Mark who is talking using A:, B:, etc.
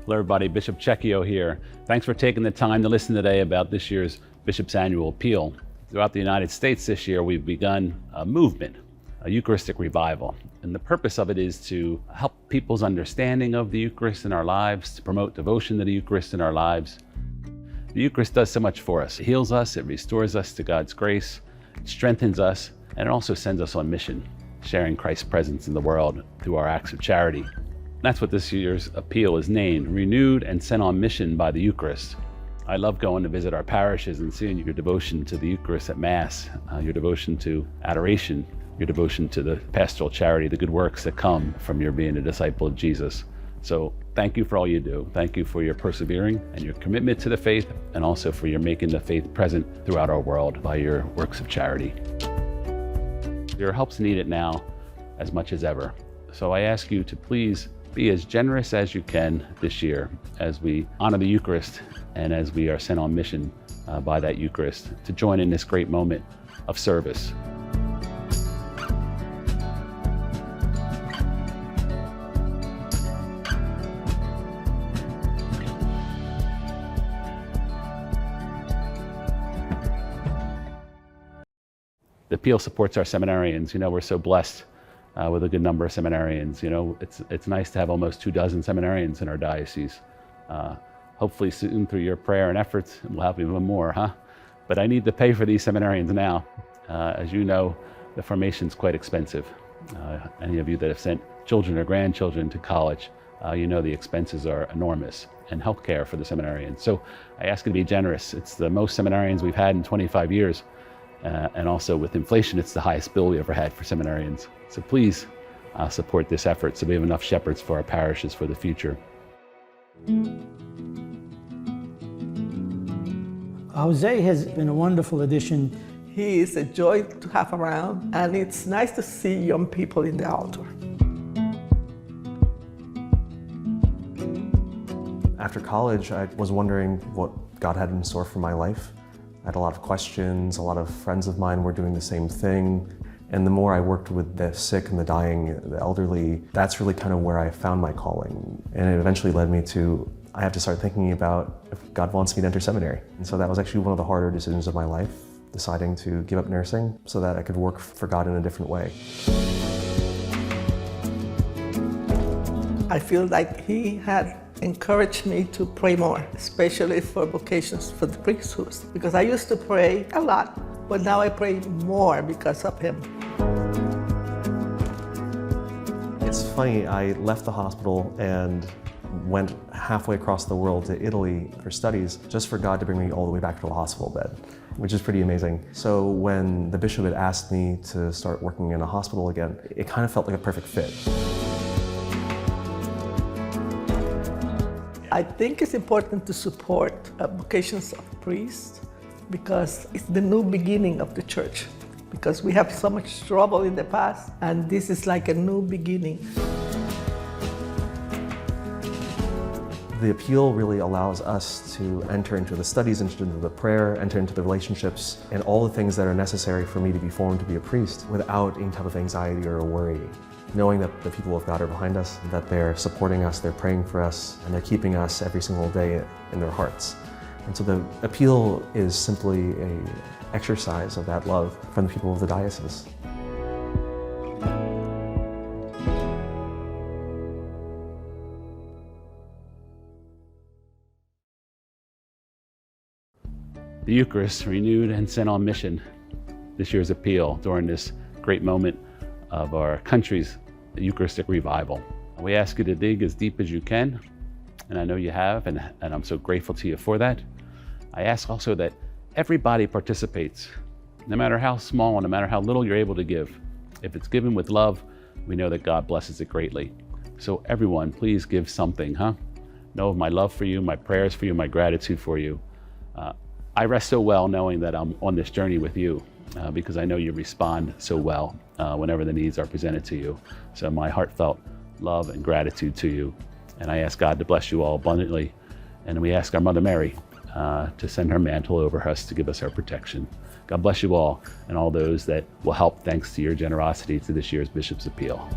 A: Hello everybody, Bishop Cecchio here. Thanks for taking the time to listen today about this year's Bishop's Annual Appeal. Throughout the United States this year, we've begun a movement, a Eucharistic revival. And the purpose of it is to help people's understanding of the Eucharist in our lives, to promote devotion to the Eucharist in our lives. The Eucharist does so much for us. It heals us, it restores us to God's grace, it strengthens us, and it also sends us on mission, sharing Christ's presence in the world through our acts of charity. That's what this year's appeal is named, renewed and sent on mission by the Eucharist. I love going to visit our parishes and seeing your devotion to the Eucharist at Mass, your devotion to adoration, your devotion to the pastoral charity, the good works that come from your being a disciple of Jesus. So thank you for all you do. Thank you for your persevering and your commitment to the faith, and also for your making the faith present throughout our world by your works of charity. Your help's needed now as much as ever. So I ask you to please be as generous as you can this year as we honor the Eucharist and as we are sent on mission by that Eucharist to join in this great moment of service. The appeal supports our seminarians. You know, we're so blessed with a good number of seminarians. You know, it's nice to have almost 24 seminarians in our diocese. Hopefully soon, through your prayer and efforts, we'll have even more, huh? But I need to pay for these seminarians now. As you know, the formation's quite expensive. Any of you that have sent children or grandchildren to college, you know the expenses are enormous, and healthcare for the seminarians. So I ask you to be generous. It's the most seminarians we've had in 25 years. And also with inflation, it's the highest bill we ever had for seminarians. So please support this effort so we have enough shepherds for our parishes for the future.
B: Jose has been a wonderful addition.
C: He is a joy to have around, and it's nice to see young people in the altar.
D: After college, I was wondering what God had in store for my life. I had a lot of questions. A lot of friends of mine were doing the same thing. And the more I worked with the sick and the dying, the elderly, that's really kind of where I found my calling. And it eventually led me to, I have to start thinking about if God wants me to enter seminary. And so that was actually one of the harder decisions of my life, deciding to give up nursing so that I could work for God in a different way.
C: I feel like he had encouraged me to pray more, especially for vocations for the priesthood, because I used to pray a lot, but now I pray more because of him.
D: It's funny, I left the hospital and went halfway across the world to Italy for studies just for God to bring me all the way back to a hospital bed, which is pretty amazing. So when the bishop had asked me to start working in a hospital again, it kind of felt like a perfect fit.
C: I think it's important to support vocations of priests because it's the new beginning of the church. Because we have so much trouble in the past, and this is like a new beginning.
D: The appeal really allows us to enter into the studies, enter into the prayer, enter into the relationships, and all the things that are necessary for me to be formed to be a priest without any type of anxiety or worry. Knowing that the people of God are behind us, that they're supporting us, they're praying for us, and they're keeping us every single day in their hearts. And so the appeal is simply an exercise of that love from the people of the diocese.
A: The Eucharist, renewed and sent on mission, this year's appeal during this great moment of our country's Eucharistic revival. We ask you to dig as deep as you can, and I know you have, and I'm so grateful to you for that. I ask also that everybody participates, no matter how small and no matter how little you're able to give. If it's given with love, we know that God blesses it greatly. So everyone, please give something, huh? Know of my love for you, my prayers for you, my gratitude for you. I rest so well knowing that I'm on this journey with you because I know you respond so well whenever the needs are presented to you. So my heartfelt love and gratitude to you. And I ask God to bless you all abundantly. And we ask our Mother Mary to send her mantle over us to give us her protection. God bless you all and all those that will help thanks to your generosity to this year's Bishop's Appeal.